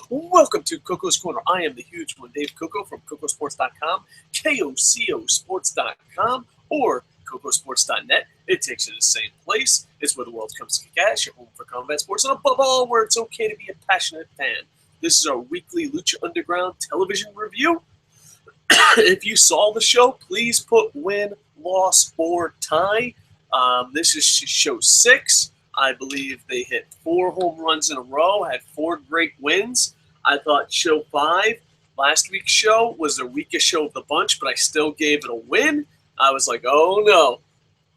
Welcome to Koco's Corner. I am the huge one, Dave Koco from CocoSports.com, KOCOSports.com, or CocoSports.net. It takes you to the same place. It's where the world comes to kick ass, your home for combat sports, and above all, where it's okay to be a passionate fan. This is our weekly Lucha Underground television review. If you saw the show, please put win, loss, or tie. This is show 6. I believe they hit 4 home runs in a row, had 4 great wins. I thought show 5, last week's show, was the weakest show of the bunch, but I still gave it a win. I was like, oh no,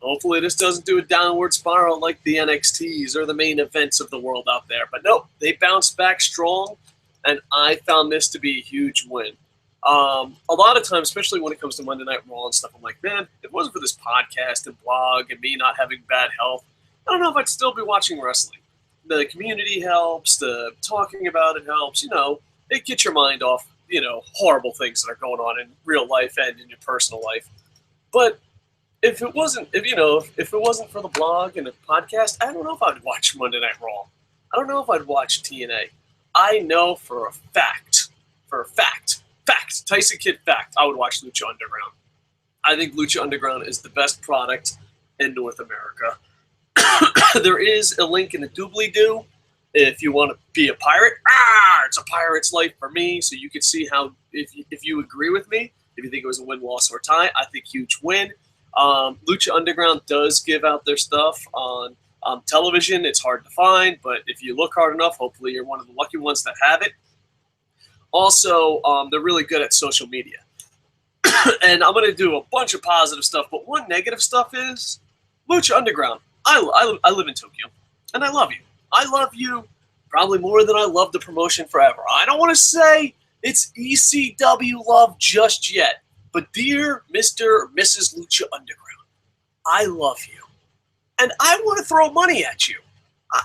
hopefully this doesn't do a downward spiral like the NXTs or the main events of the world out there. But no, they bounced back strong, and I found this to be a huge win. A lot of times, especially when it comes to Monday Night Raw and stuff, I'm like, man, if it wasn't for this podcast and blog and me not having bad health, I don't know if I'd still be watching wrestling. The community helps, the talking about it helps, it gets your mind off, horrible things that are going on in real life and in your personal life. But if it wasn't for the blog and the podcast, I don't know if I'd watch Monday Night Raw. I don't know if I'd watch TNA. I know for a fact, Tyson Kidd fact, I would watch Lucha Underground. I think Lucha Underground is the best product in North America. There is a link in the doobly-doo if you want to be a pirate. It's a pirate's life for me, so you can see how, if you agree with me, if you think it was a win, loss, or tie, I think huge win. Lucha Underground does give out their stuff on television. It's hard to find, but if you look hard enough, hopefully you're one of the lucky ones that have it. Also, they're really good at social media. And I'm going to do a bunch of positive stuff, but one negative stuff is Lucha Underground. I live in Tokyo, and I love you. I love you probably more than I love the promotion forever. I don't want to say it's ECW love just yet, but dear Mr. or Mrs. Lucha Underground, I love you. And I want to throw money at you.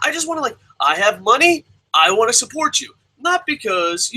I just want to, I have money, I want to support you. Not because,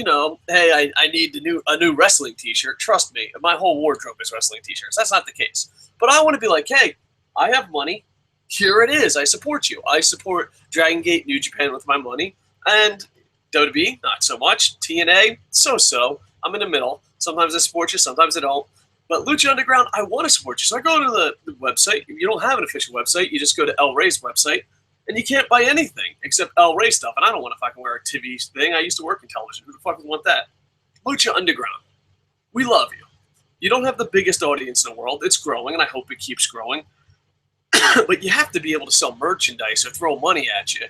hey, I need a new wrestling t-shirt. Trust me, my whole wardrobe is wrestling t-shirts. That's not the case. But I want to be like, hey, I have money. Here it is. I support you. I support Dragon Gate New Japan with my money. And WWE, not so much. TNA, so-so. I'm in the middle. Sometimes I support you, sometimes I don't. But Lucha Underground, I want to support you. So I go to the website. You don't have an official website. You just go to El Rey's website. And you can't buy anything except El Rey stuff. And I don't want to fucking wear a TV thing. I used to work in television. Who the fuck would want that? Lucha Underground. We love you. You don't have the biggest audience in the world. It's growing, and I hope it keeps growing. But you have to be able to sell merchandise or throw money at you.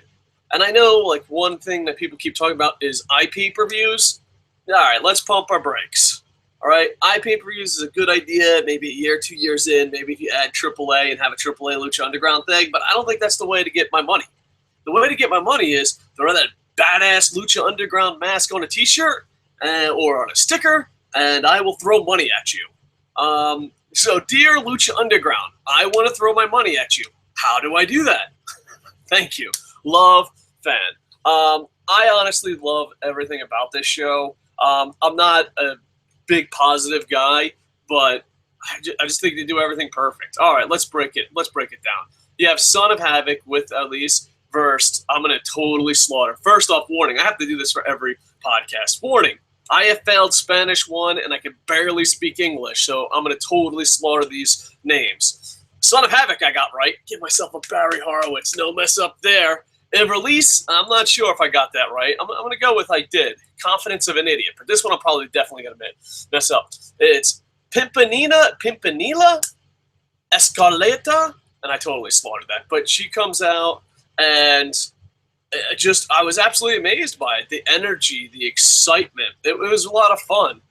And I know, one thing that people keep talking about is iPay-per-views. All right, let's pump our brakes. All right, iPay-per-views is a good idea. Maybe a year, 2 years in, maybe if you add AAA and have a AAA Lucha Underground thing. But I don't think that's the way to get my money. The way to get my money is throw that badass Lucha Underground mask on a T-shirt or on a sticker, and I will throw money at you. So, dear Lucha Underground, I want to throw my money at you. How do I do that? Thank you. Love, fan. I honestly love everything about this show. I'm not a big positive guy, but I just think they do everything perfect. All right, let's break it down. You have Son of Havoc with Elise versus, I'm going to totally slaughter. First off, warning, I have to do this for every podcast. Warning, I have failed Spanish 1, and I can barely speak English, so I'm going to totally slaughter these names. Son of Havoc, I got right. Give myself a Barry Horowitz. No mess up there. And Release, I'm not sure if I got that right. I'm going to go with I did. Confidence of an Idiot. But this one I'm probably definitely going to mess up. It's Pimpinela Escaleta, and I totally slaughtered that. But she comes out, and I was absolutely amazed by it. The energy, the excitement. It was a lot of fun.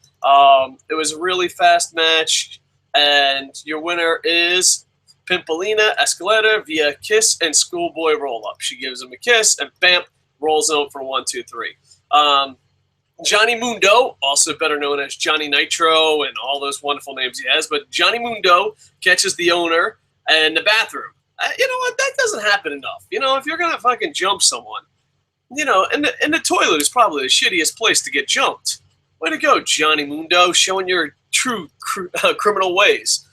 It was a really fast match, and your winner is Pimpinela Escaleta via kiss and schoolboy roll-up. She gives him a kiss, and bam, rolls him for 1, 2, 3. Johnny Mundo, also better known as Johnny Nitro and all those wonderful names he has, but Johnny Mundo catches the owner in the bathroom. You know what? That doesn't happen enough. If you're going to fucking jump someone, and the toilet is probably the shittiest place to get jumped. Way to go, Johnny Mundo, showing your true criminal ways.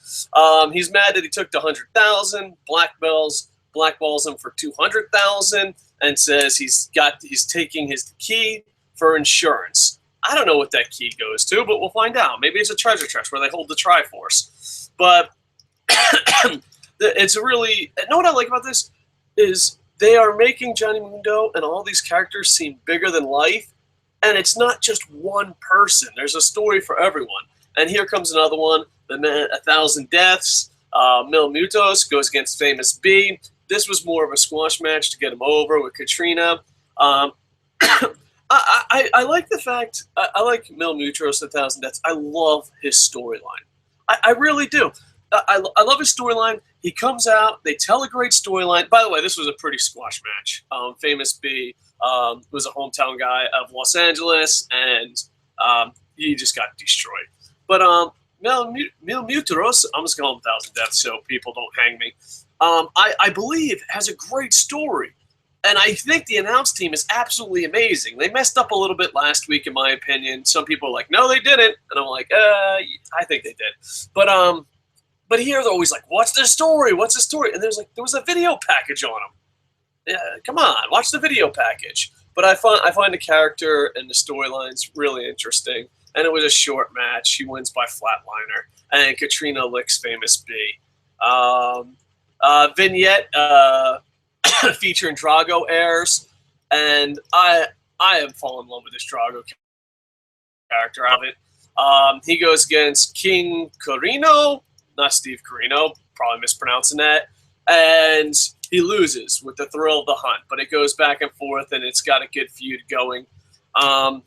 He's mad that he took the $100,000. Blackballs him for $200,000. and says he's taking his key for insurance. I don't know what that key goes to, but we'll find out. Maybe it's a treasure chest where they hold the Triforce. But it's really, you know what I like about this is they are making Johnny Mundo and all these characters seem bigger than life, and it's not just one person. There's a story for everyone. And here comes another one. The man, 1,000 Deaths. Mil Mutos goes against Famous B. This was more of a squash match to get him over with Katrina. I like the fact, I like Mil Mutos, 1,000 Deaths. I love his storyline. I really do. I love his storyline. He comes out, they tell a great storyline. By the way, this was a pretty squash match. Famous B was a hometown guy of Los Angeles, and he just got destroyed. But Mil Mutos, I'm just going 1,000 Deaths so people don't hang me, I believe has a great story. And I think the announce team is absolutely amazing. They messed up a little bit last week, in my opinion. Some people are like, no, they didn't. And I'm like, I think they did. But here they're always like, what's the story? What's the story? And there was a video package on them. Yeah, come on, watch the video package. But I find the character and the storylines really interesting. And it was a short match. She wins by flatliner. And Katrina licks Famous B. Vignette featuring Drago airs. And I have fallen in love with this Drago character of it. He goes against King Corino. Not Steve Corino, probably mispronouncing that. And he loses with the thrill of the hunt. But it goes back and forth, and it's got a good feud going. I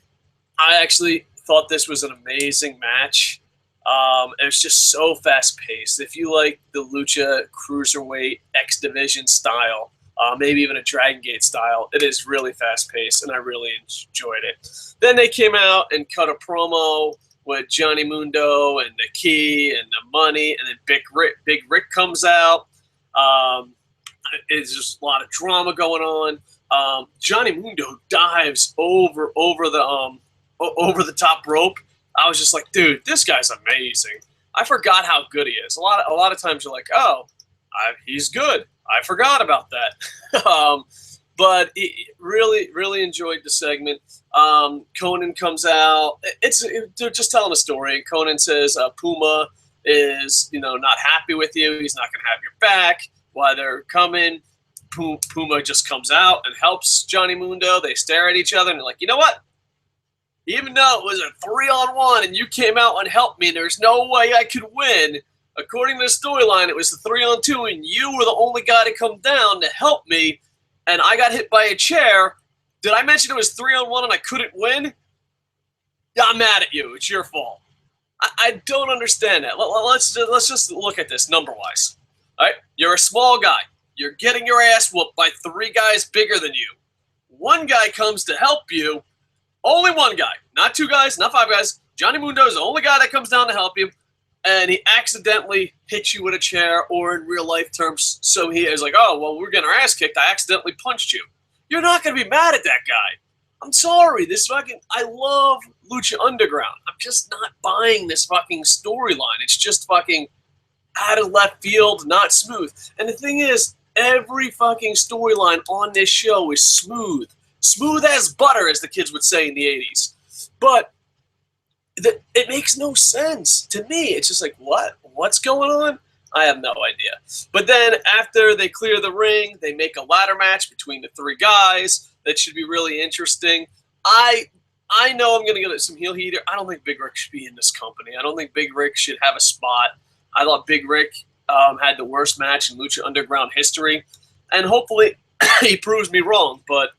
actually thought this was an amazing match. It was just so fast-paced. If you like the Lucha Cruiserweight X Division style, maybe even a Dragon Gate style, it is really fast-paced, and I really enjoyed it. Then they came out and cut a promo with Johnny Mundo and the key and the money, and then Big Rick comes out. It's just a lot of drama going on. Johnny Mundo dives over the top rope. I was just like, dude, this guy's amazing. I forgot how good he is. A lot of times you're like, oh, he's good. I forgot about that. But really, really enjoyed the segment. Conan comes out. They're just telling a story. Conan says Puma is, not happy with you. He's not going to have your back. While they're coming, Puma just comes out and helps Johnny Mundo. They stare at each other and they're like, you know what? Even though it was a 3-on-1 and you came out and helped me, there's no way I could win. According to the storyline, it was the 3-on-2 and you were the only guy to come down to help me. And I got hit by a chair. Did I mention it was 3-on-1 and I couldn't win? Yeah, I'm mad at you. It's your fault. I don't understand that. Let's just look at this number-wise. All right, you're a small guy. You're getting your ass whooped by 3 guys bigger than you. One guy comes to help you. Only one guy. Not 2 guys, not 5 guys. Johnny Mundo is the only guy that comes down to help you. And he accidentally hits you with a chair, or in real life terms, so he is like, oh, well, we're getting our ass kicked. I accidentally punched you. You're not going to be mad at that guy. I'm sorry. I love Lucha Underground. I'm just not buying this fucking storyline. It's just fucking out of left field, not smooth. And the thing is, every fucking storyline on this show is smooth. Smooth as butter, as the kids would say in the 80s. But it makes no sense to me. It's just like, what? What's going on? I have no idea. But then after they clear the ring, they make a ladder match between the 3 guys. That should be really interesting. I know I'm going to get some heel heat here. I don't think Big Rick should be in this company. I don't think Big Rick should have a spot. I thought Big Rick had the worst match in Lucha Underground history. And hopefully he proves me wrong. But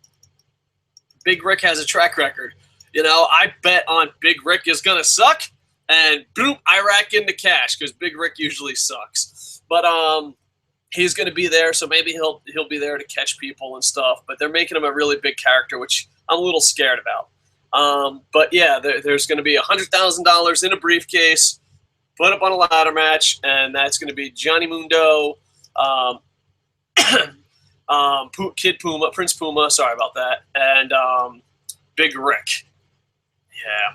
Big Rick has a track record. I bet on Big Rick is going to suck, and boom, I rack in the cash because Big Rick usually sucks. But he's going to be there, so maybe he'll be there to catch people and stuff. But they're making him a really big character, which I'm a little scared about. But yeah, there's going to be $100,000 in a briefcase, put up on a ladder match, and that's going to be Johnny Mundo, Kid Puma, Prince Puma, sorry about that, and Big Rick. Yeah.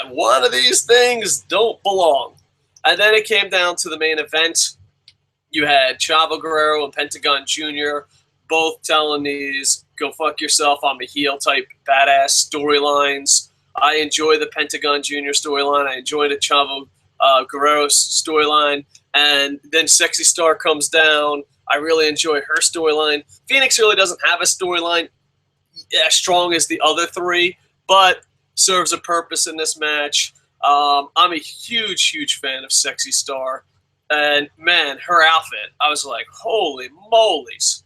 One of these things don't belong. And then it came down to the main event. You had Chavo, Guerrero, and Pentagon Jr. both telling these go fuck yourself, I'm a heel type badass storylines. I enjoy the Pentagon Jr. storyline. I enjoy the Chavo Guerrero storyline. And then Sexy Star comes down. I really enjoy her storyline. Phoenix really doesn't have a storyline as strong as the other three, but serves a purpose in this match. I'm a huge, huge fan of Sexy Star. And, man, her outfit, I was like, holy moly's.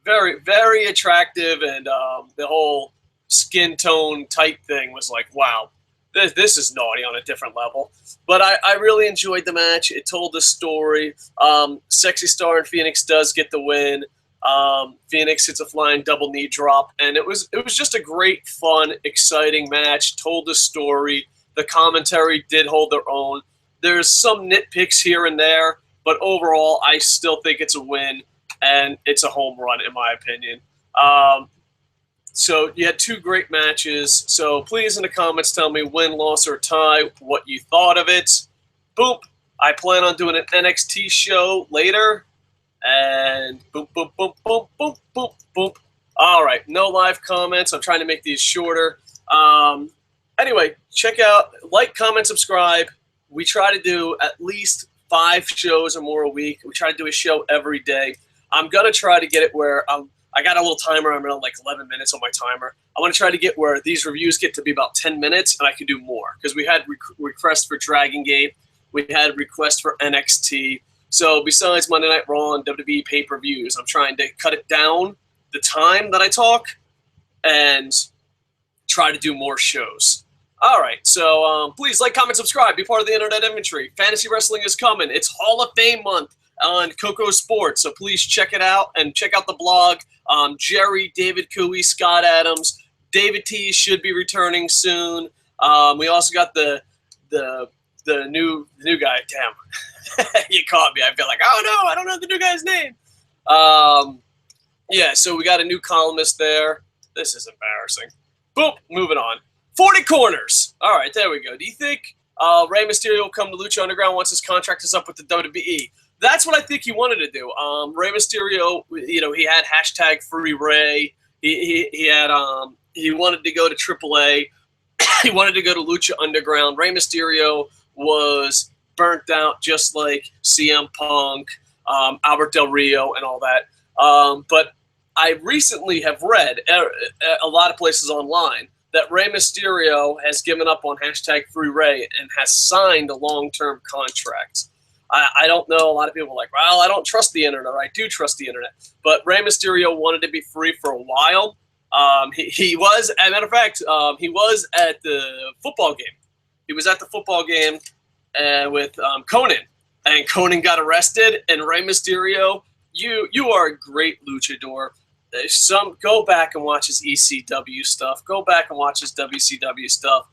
Very, very attractive, and the whole skin tone type thing was like, wow, this is naughty on a different level. But I really enjoyed the match. It told the story. Sexy Star and Phoenix does get the win. Phoenix hits a flying double knee drop, and it was just a great, fun, exciting match. Told the story. The commentary did hold their own. There's some nitpicks here and there, but overall, I still think it's a win, and it's a home run in my opinion. So you had two great matches. So please in the comments tell me win, loss, or tie, what you thought of it. Boop. I plan on doing an NXT show later. And boop, boop, boop, boop, boop, boop, boop. All right, no live comments. I'm trying to make these shorter. Anyway, check out, like, comment, subscribe. We try to do at least 5 shows or more a week. We try to do a show every day. I'm going to try to get it where I got a little timer. I'm around like 11 minutes on my timer. I want to try to get where these reviews get to be about 10 minutes, and I can do more. Because we had requests for Dragon Gate. We had requests for NXT. So besides Monday Night Raw and WWE pay-per-views, I'm trying to cut it down, the time that I talk, and try to do more shows. All right, so please like, comment, subscribe. Be part of the internet inventory. Fantasy wrestling is coming. It's Hall of Fame month on Koco Sports, so please check it out and check out the blog. Jerry, David Cooey, Scott Adams, David T should be returning soon. We also got the new guy. Damn, you caught me. I feel like, oh no, I don't know the new guy's name. Yeah, so we got a new columnist there. This is embarrassing. Boom, moving on. 40 corners. All right, there we go. Do you think Rey Mysterio will come to Lucha Underground once his contract is up with the WWE? That's what I think he wanted to do. Rey Mysterio, he had hashtag Free Rey. He had he wanted to go to AAA. He wanted to go to Lucha Underground. Rey Mysterio was burnt out, just like CM Punk, Albert Del Rio, and all that. But I recently have read a lot of places online that Rey Mysterio has given up on hashtag Free Rey and has signed a long-term contract. I don't know. A lot of people are like, well, I don't trust the internet. I do trust the internet. But Rey Mysterio wanted to be free for a while. He was, as a matter of fact, he was at the football game. He was at the football game with Conan. And Conan got arrested. And Rey Mysterio, you are a great luchador. Go back and watch his ECW stuff. Go back and watch his WCW stuff.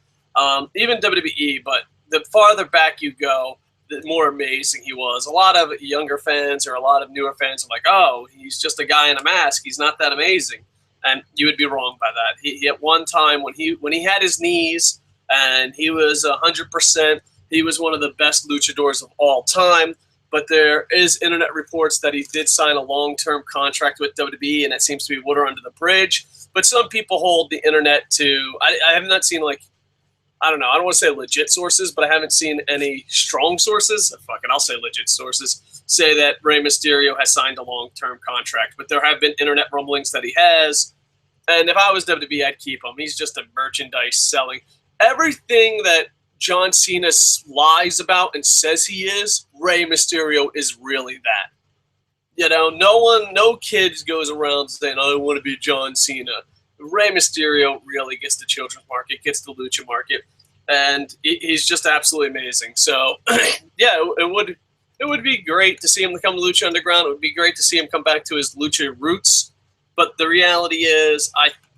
Even WWE, but the farther back you go, the more amazing he was. A lot of younger fans or a lot of newer fans are like, oh, he's just a guy in a mask. He's not that amazing. And you would be wrong by that. He at one time, when he had his knees and he was 100%, he was one of the best luchadors of all time. But there is internet reports that he did sign a long-term contract with WWE, and that seems to be water under the bridge. But some people hold the internet to – I have not seen, like, I don't know. I don't want to say legit sources, but I haven't seen any strong sources. Fuck it, I'll say legit sources say that Rey Mysterio has signed a long-term contract. But there have been internet rumblings that he has. And if I was WWE, I'd keep him. He's just a merchandise selling. Everything that John Cena lies about and says he is, Rey Mysterio is really that. No kid goes around saying, I want to be John Cena. Rey Mysterio really gets the children's market, gets the lucha market, and he's just absolutely amazing. So, yeah, it would be great to see him come to Lucha Underground. It would be great to see him come back to his lucha roots. But the reality is,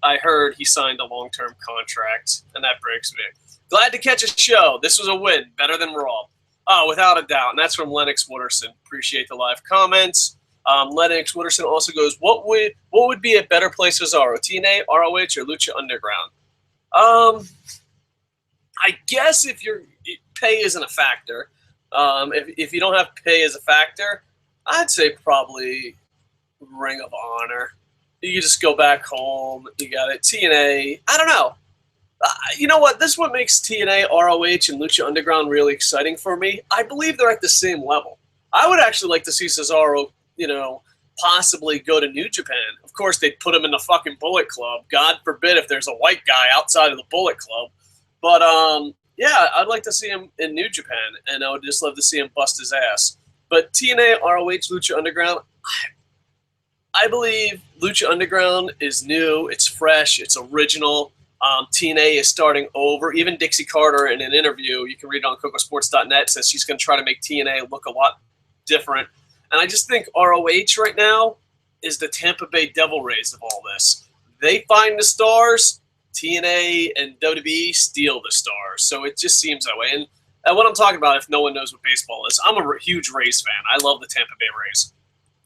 I heard he signed a long-term contract, and that breaks me. Glad to catch a show. This was a win. Better than Raw. Oh, without a doubt. And that's from Lennox Wooderson. Appreciate the live comments. Lennox Wooderson also goes, what would be a better place for Cesaro? TNA, ROH, or Lucha Underground? I guess if your pay isn't a factor, if you don't have pay as a factor, I'd say probably Ring of Honor. You just go back home. You got it. TNA. I don't know. You know what? This is what makes TNA, ROH, and Lucha Underground really exciting for me. I believe they're at the same level. I would actually like to see Cesaro, possibly go to New Japan. Of course, they'd put him in the fucking Bullet Club. God forbid if there's a white guy outside of the Bullet Club. But, yeah, I'd like to see him in New Japan, and I would just love to see him bust his ass. But TNA, ROH, Lucha Underground, I believe Lucha Underground is new, it's fresh, it's original. TNA is starting over. Even Dixie Carter, in an interview, you can read it on CocoSports.net, says she's going to try to make TNA look a lot different. And I just think ROH right now is the Tampa Bay Devil Rays of all this. They find the stars, TNA and WWE steal the stars. So it just seems that way. And what I'm talking about, if no one knows what baseball is, I'm a huge Rays fan. I love the Tampa Bay Rays.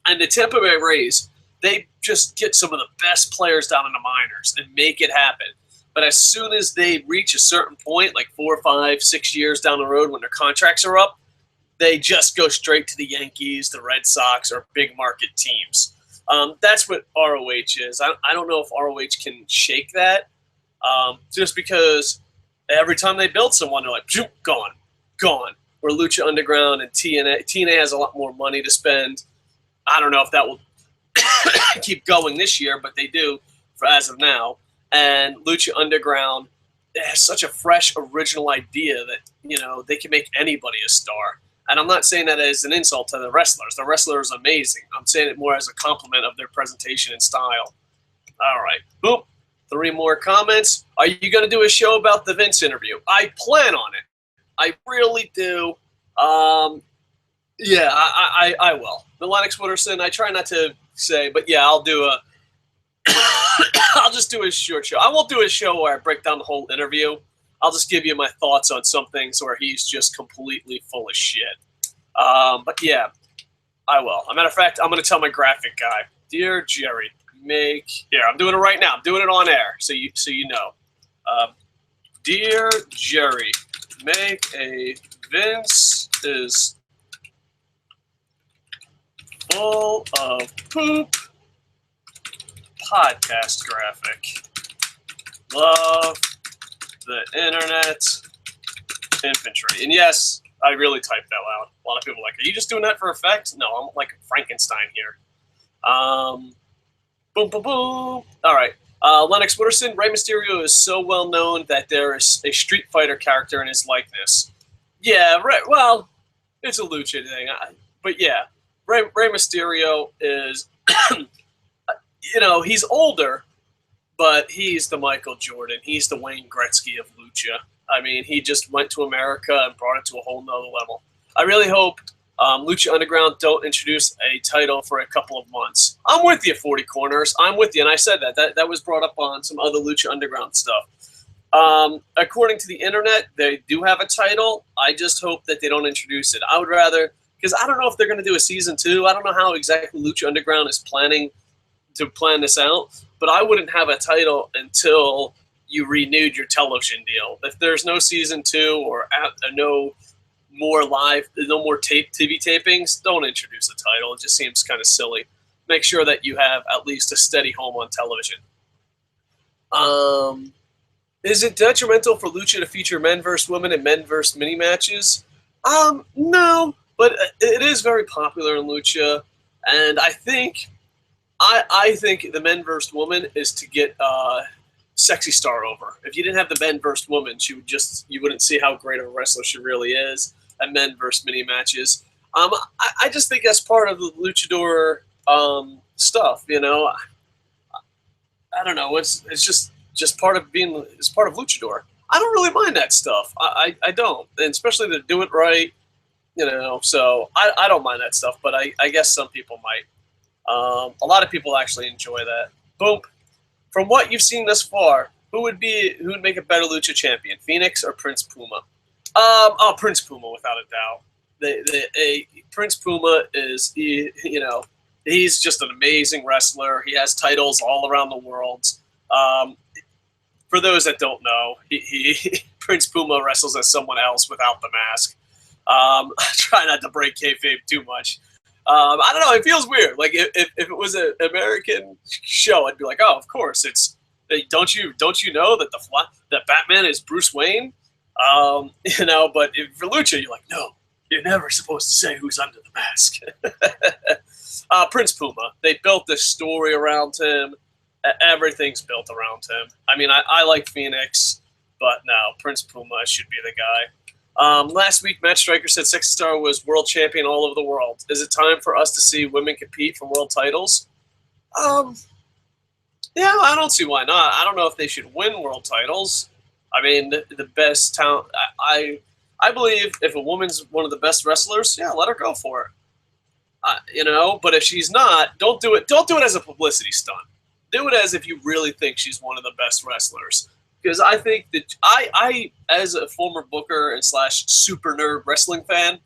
And the Tampa Bay Rays, they just get some of the best players down in the minors and make it happen. But as soon as they reach a certain point, like 4, 5, 6 years down the road when their contracts are up, they just go straight to the Yankees, the Red Sox, or big market teams. That's what ROH is. I don't know if ROH can shake that, just because every time they build someone, they're like, gone. Where Lucha Underground and TNA has a lot more money to spend. I don't know if that will keep going this year, but they do for as of now. And Lucha Underground has such a fresh, original idea that, they can make anybody a star. And I'm not saying that as an insult to the wrestlers. The wrestler is amazing. I'm saying it more as a compliment of their presentation and style. All right. Boom. 3 more comments. Are you going to do a show about the Vince interview? I plan on it. I really do. Yeah, I will. The Lennox Wooderson, I try not to say, but yeah, I'll do a I'll just do a short show. I won't do a show where I break down the whole interview. I'll just give you my thoughts on some things where he's just completely full of shit. But yeah, I will. As a matter of fact, I'm going to tell my graphic guy, Dear Jerry, I'm doing it right now. I'm doing it on air, so you know. Dear Jerry, make a Vince is full of poop podcast graphic. Love the internet infantry. And yes, I really typed that loud. A lot of people are like, are you just doing that for effect? No, I'm like Frankenstein here. Boom, boom, boom. All right. Lennox Wooderson, Rey Mysterio is so well known that there is a Street Fighter character in his likeness. Yeah, right. Well, it's a Lucha thing. But yeah, Rey Mysterio is, he's older, but he's the Michael Jordan. He's the Wayne Gretzky of Lucha. I mean, he just went to America and brought it to a whole nother level. I really hope Lucha Underground don't introduce a title for a couple of months. I'm with you, 40 Corners. I'm with you, and I said that was brought up on some other Lucha Underground stuff. According to the internet, they do have a title. I just hope that they don't introduce it. I would rather, because I don't know if they're going to do a season 2. I don't know how exactly Lucha Underground is planning to plan this out, but I wouldn't have a title until you renewed your television deal. If there's no season 2 or no more TV tapings, don't introduce a title. It just seems kind of silly. Make sure that you have at least a steady home on television. Is it detrimental for Lucha to feature men versus women and men versus mini matches? No, but it is very popular in Lucha, and I think the men versus woman is to get Sexy Star over. If you didn't have the men versus woman, you wouldn't see how great of a wrestler she really is. And men versus mini matches. I just think that's part of the luchador stuff. I don't know. It's just part of it's part of luchador. I don't really mind that stuff. I don't, and especially to do it right. So I don't mind that stuff. But I guess some people might. A lot of people actually enjoy that. Boom. From what you've seen thus far, who would make a better Lucha champion, Fenix or Prince Puma? Prince Puma, without a doubt. Prince Puma is, he's just an amazing wrestler. He has titles all around the world. For those that don't know, Prince Puma wrestles as someone else without the mask. I try not to break kayfabe too much. I don't know. It feels weird. Like if it was an American show, I'd be like, oh, of course. It's don't you know that that Batman is Bruce Wayne? But for Lucha, you're like, no, you're never supposed to say who's under the mask. Prince Puma. They built this story around him. Everything's built around him. I mean, I like Phoenix, but no, Prince Puma should be the guy. Last week, Matt Striker said Sexy Star was world champion all over the world. Is it time for us to see women compete for world titles? Yeah, I don't see why not. I don't know if they should win world titles. I mean, the best talent. I believe if a woman's one of the best wrestlers, yeah, let her go for it. But if she's not, don't do it. Don't do it as a publicity stunt. Do it as if you really think she's one of the best wrestlers. Because I think that I, as a former booker and / super nerd wrestling fan,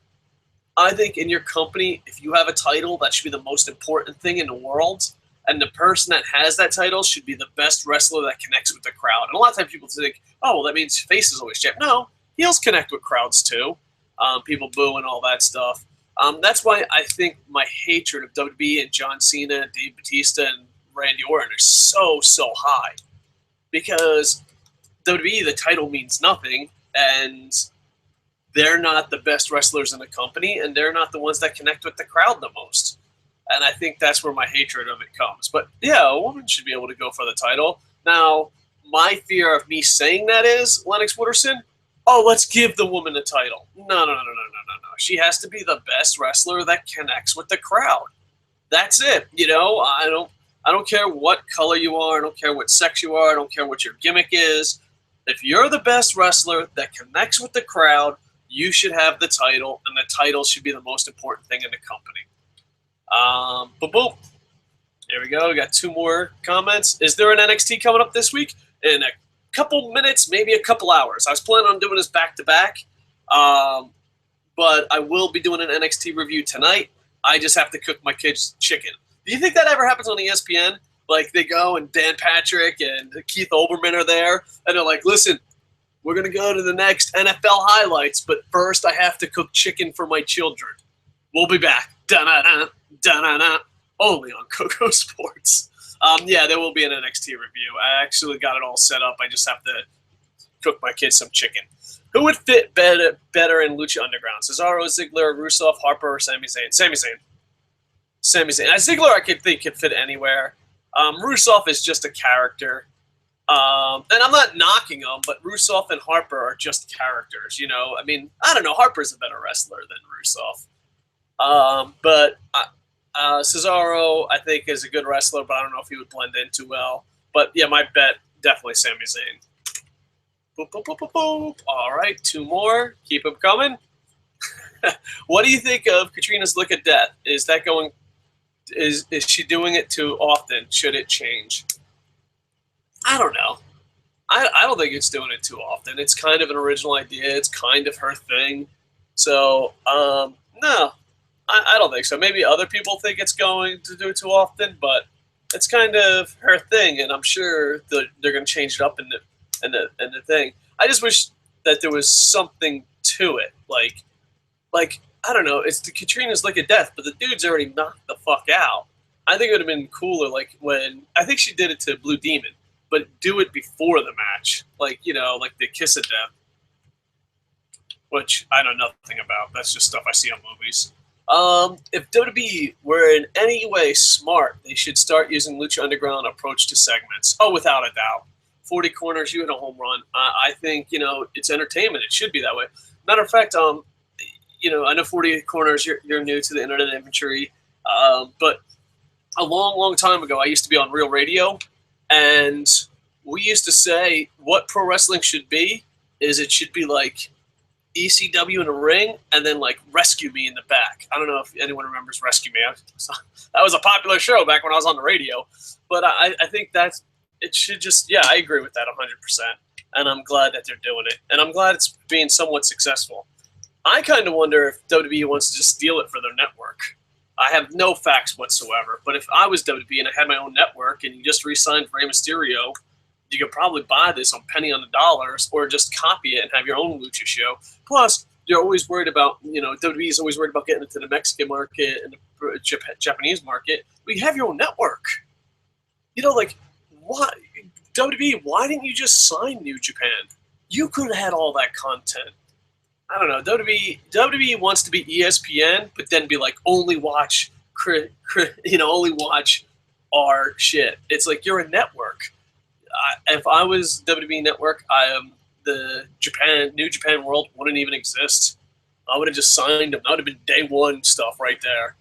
I think in your company, if you have a title, that should be the most important thing in the world. And the person that has that title should be the best wrestler that connects with the crowd. And a lot of times people think, oh, well, that means face is always champ. No, heels connect with crowds too. People boo and all that stuff. That's why I think my hatred of WWE and John Cena, Dave Bautista, and Randy Orton is so high. Because WWE, the title means nothing, and they're not the best wrestlers in the company, and they're not the ones that connect with the crowd the most. And I think that's where my hatred of it comes. But yeah, a woman should be able to go for the title. Now, my fear of me saying that is, Lennox Wooderson, oh, let's give the woman the title. No. She has to be the best wrestler that connects with the crowd. That's it. I don't care what color you are. I don't care what sex you are. I don't care what your gimmick is. If you're the best wrestler that connects with the crowd, you should have the title, and the title should be the most important thing in the company. Boom. There we go. We got 2 more comments. Is there an NXT coming up this week? In a couple minutes, maybe a couple hours. I was planning on doing this back-to-back, but I will be doing an NXT review tonight. I just have to cook my kids chicken. Do you think that ever happens on ESPN? Like, they go and Dan Patrick and Keith Olbermann are there, and they're like, listen, we're going to go to the next NFL highlights, but first I have to cook chicken for my children. We'll be back. Da-na-na, da-na-na, only on Koco Sports. Yeah, there will be an NXT review. I actually got it all set up. I just have to cook my kids some chicken. Who would fit better in Lucha Underground? Cesaro, Ziggler, Rusev, Harper, or Sami Zayn? Sami Zayn. Ziggler, I could think could fit anywhere. Rusev is just a character. And I'm not knocking him, but Rusev and Harper are just characters, I mean, I don't know. Harper's a better wrestler than Rusev. But Cesaro, I think, is a good wrestler, but I don't know if he would blend in too well. But, yeah, my bet, definitely Sami Zayn. Boop, boop, boop, boop, boop. All right, 2 more. Keep them coming. What do you think of Katrina's Lick of Death? Is that going... Is she doing it too often? Should it change? I don't know. I don't think it's doing it too often. It's kind of an original idea. It's kind of her thing. So, no. I don't think so. Maybe other people think it's going to do it too often, but it's kind of her thing, and I'm sure they're going to change it up in the thing. I just wish that there was something to it. Like I don't know, it's the Katrina's Lick of Death, but the dude's already knocked the fuck out. I think it would have been cooler, like when I think she did it to Blue Demon, but do it before the match, like the Kiss of Death, which I know nothing about. That's just stuff I see on movies. If WWE were in any way smart, they should start using Lucha Underground approach to segments. Oh, without a doubt. 40 corners, you hit a home run. I think, it's entertainment. It should be that way. Matter of fact, I know 40 corners, you're new to the internet infantry, but a long, long time ago, I used to be on Real Radio, and we used to say what pro wrestling should be is it should be like ECW in a ring, and then like Rescue Me in the back. I don't know if anyone remembers Rescue Me. That was a popular show back when I was on the radio. But I think it should just, I agree with that 100%. And I'm glad that they're doing it. And I'm glad it's being somewhat successful. I kind of wonder if WWE wants to just steal it for their network. I have no facts whatsoever. But if I was WWE and I had my own network and you just re-signed Rey Mysterio, you could probably buy this on penny on the dollars or just copy it and have your own Lucha show. Plus, You're always worried about, WWE is always worried about getting into the Mexican market and the Japanese market. We have your own network. Like, why, WWE, why didn't you just sign New Japan? You could have had all that content. I don't know. WWE wants to be ESPN, but then be like, only watch, only watch our shit. It's like, you're a network. If I was WWE Network, the New Japan World wouldn't even exist. I would have just signed them. That would have been day one stuff right there.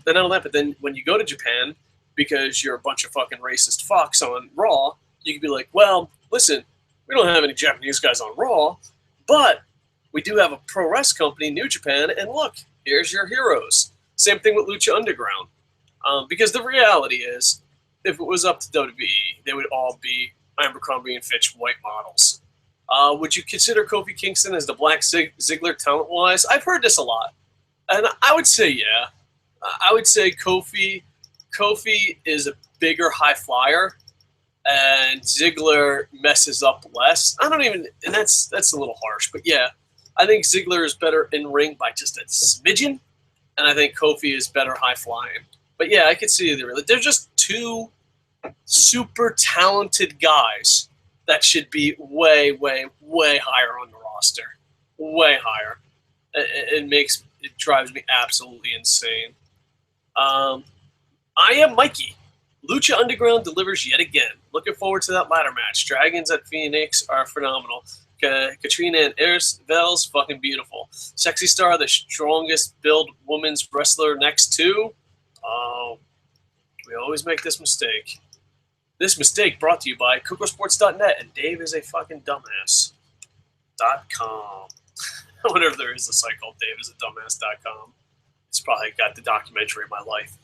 Then not only that, but then when you go to Japan, because you're a bunch of fucking racist fucks on Raw, you could be like, well, listen, we don't have any Japanese guys on Raw, but we do have a pro wrestling company, New Japan, and look, here's your heroes. Same thing with Lucha Underground. Because the reality is, if it was up to WWE, they would all be Abercrombie and Fitch white models. Would you consider Kofi Kingston as the Black Ziggler talent-wise? I've heard this a lot. And I would say, yeah. I would say Kofi is a bigger high flyer, and Ziggler messes up less. And that's a little harsh, but yeah. I think Ziggler is better in ring by just a smidgen, and I think Kofi is better high flying. But yeah, I could see they're just two super talented guys that should be way, way, way higher on the roster. Way higher. It drives me absolutely insane. I am Mikey. Lucha Underground delivers yet again. Looking forward to that ladder match. Dragons at Phoenix are phenomenal. Katrina and Vels, fucking beautiful. Sexy Star, the strongest build women's wrestler next to. We always make this mistake. This mistake brought to you by CocoSports.net, and Dave is a fucking dumbass. .com. I wonder if there is a site called daveisadumbass.com. It's probably got the documentary of my life.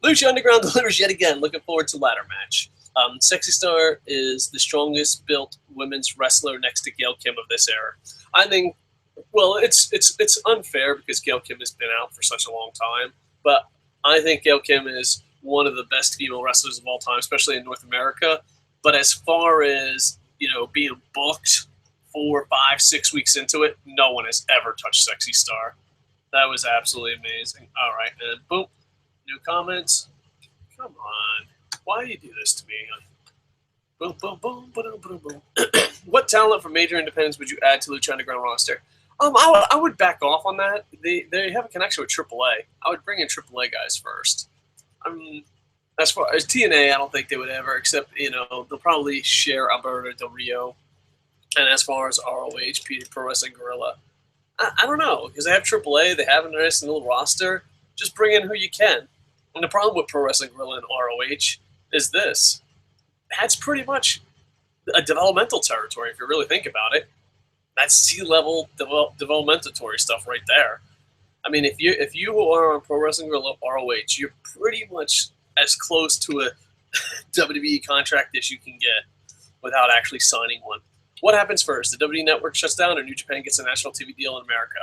Lucha Underground delivers yet again. Looking forward to ladder match. Sexy Star is the strongest built women's wrestler next to Gail Kim of this era. I think, well, it's unfair because Gail Kim has been out for such a long time, but I think Gail Kim is one of the best female wrestlers of all time, especially in North America. But as far as, being booked 4, 5, 6 weeks into it, no one has ever touched Sexy Star. That was absolutely amazing. All right, and boom, new comments. Come on. Why do you do this to me? Boom, boom, boom, boom, boom, boom. What talent from major independents would you add to Lucha Underground roster? I would back off on that. They have a connection with AAA. I would bring in AAA guys first. As far as TNA, I don't think they would ever, except, they'll probably share Alberto Del Rio. And as far as ROH, Pro Wrestling Guerrilla, I don't know, because they have AAA, they have a nice little roster. Just bring in who you can. And the problem with Pro Wrestling Guerrilla and ROH is this. That's pretty much a developmental territory, if you really think about it. That's C-level developmentatory stuff right there. I mean, if you are on Pro Wrestling Guerrilla ROH, you're pretty much as close to a WWE contract as you can get without actually signing one. What happens first? The WWE Network shuts down or New Japan gets a national TV deal in America?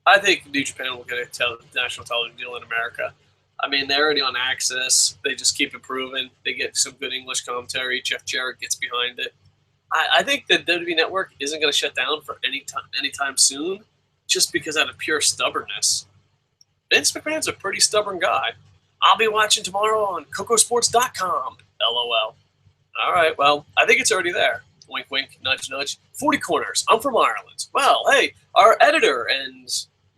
I think New Japan will get a national television deal in America. I mean, they're already on Access. They just keep improving. They get some good English commentary. Jeff Jarrett gets behind it. I think the WWE Network isn't going to shut down for anytime soon, just because out of pure stubbornness. Vince McMahon's a pretty stubborn guy. I'll be watching tomorrow on CocoSports.com. LOL. All right, well, I think it's already there. Wink, wink, nudge, nudge. 40 Corners. I'm from Ireland. Well, hey, our editor and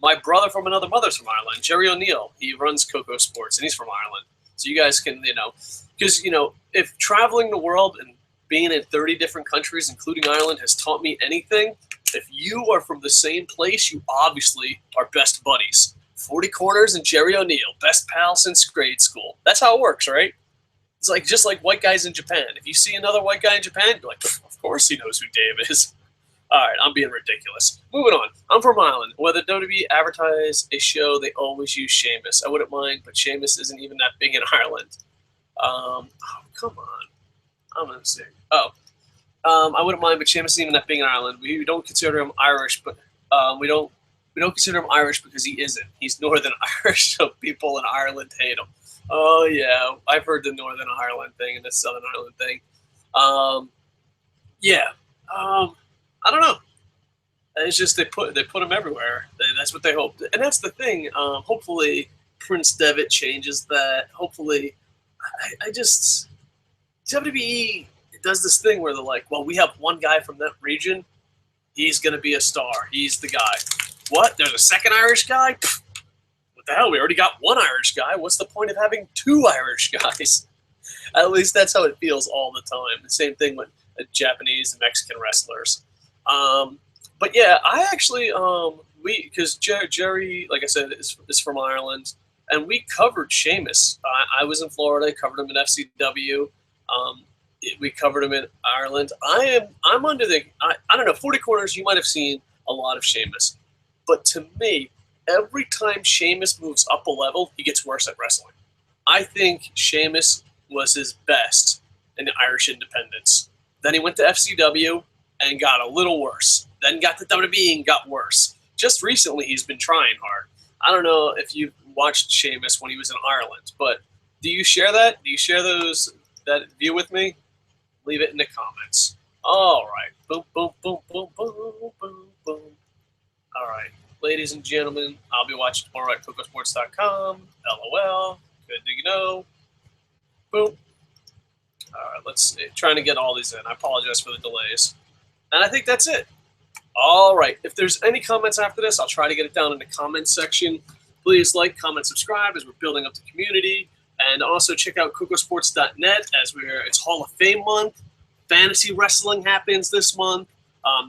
my brother from another mother's from Ireland, Jerry O'Neill. He runs Coco Sports, and he's from Ireland. So you guys can, because, if traveling the world and being in 30 different countries, including Ireland, has taught me anything, if you are from the same place, you obviously are best buddies. 40 Corners and Jerry O'Neill, best pals since grade school. That's how it works, right? It's like just like white guys in Japan. If you see another white guy in Japan, you're like, of course he knows who Dave is. All right, I'm being ridiculous. Moving on. I'm from Ireland. Whether WWE advertise a show, they always use Sheamus. I wouldn't mind, but Sheamus isn't even that big in Ireland. Come on. I'm going to say. I wouldn't mind, but Sheamus isn't even that big in Ireland. We don't consider him Irish, but we don't consider him Irish because he isn't. He's Northern Irish, so people in Ireland hate him. Oh, yeah. I've heard the Northern Ireland thing and the Southern Ireland thing. Yeah. I don't know. It's just they put them everywhere. That's what they hope, and that's the thing. Hopefully, Prince Devitt changes that. Hopefully, I just WWE does this thing where they're like, well, we have one guy from that region. He's gonna be a star. He's the guy. What? There's a second Irish guy? Pfft, what the hell? We already got one Irish guy. What's the point of having two Irish guys? At least that's how it feels all the time. The same thing with Japanese and Mexican wrestlers. But yeah, I actually because Jerry, like I said, is from Ireland, and we covered Sheamus. I was in Florida, covered him in FCW. We covered him in Ireland. I'm under the I don't know 40 corners. You might have seen a lot of Sheamus, but to me, every time Sheamus moves up a level, he gets worse at wrestling. I think Sheamus was his best in the Irish Independence. Then he went to FCW and got a little worse. Then got to WWE and got worse. Just recently, he's been trying hard. I don't know if you watched Sheamus when he was in Ireland, but do you share that? Do you share that view with me? Leave it in the comments. All right. Boom, boom, boom, boom, boom, boom, boom. All right. Ladies and gentlemen, I'll be watching tomorrow at CocoSports.com. LOL. Good to know. Boom. All right, let's see. Trying to get all these in. I apologize for the delays. And I think that's it. All right. If there's any comments after this, I'll try to get it down in the comments section. Please like, comment, subscribe as we're building up the community. And also check out CocoSports.net as it's Hall of Fame month. Fantasy wrestling happens this month.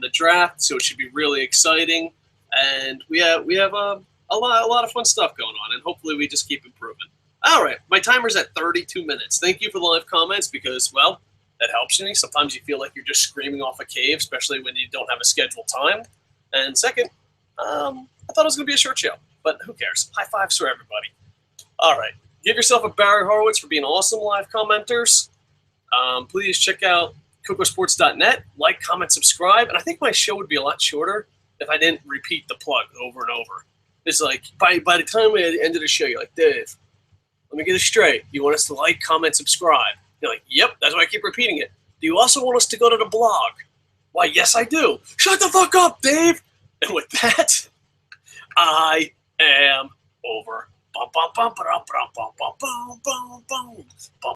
The draft, so it should be really exciting. And we have a lot of fun stuff going on, and hopefully we just keep improving. All right, my timer's at 32 minutes. Thank you for the live comments because, well, that helps me. Sometimes you feel like you're just screaming off a cave, especially when you don't have a scheduled time. And second, I thought it was going to be a short show, but who cares? High fives for everybody. All right. Give yourself a Barry Horowitz for being awesome live commenters. Please check out CocoSports.net. Like, comment, subscribe. And I think my show would be a lot shorter if I didn't repeat the plug over and over. It's like, by the time we had the end of the show, you're like, Dave, let me get it straight. You want us to like, comment, subscribe? You're like, yep, that's why I keep repeating it. Do you also want us to go to the blog? Why, yes, I do. Shut the fuck up, Dave. And with that, I am over. Bum, bum, bum, ba-dum, ba-dum, bum, bum, bum, bum, bum, bum.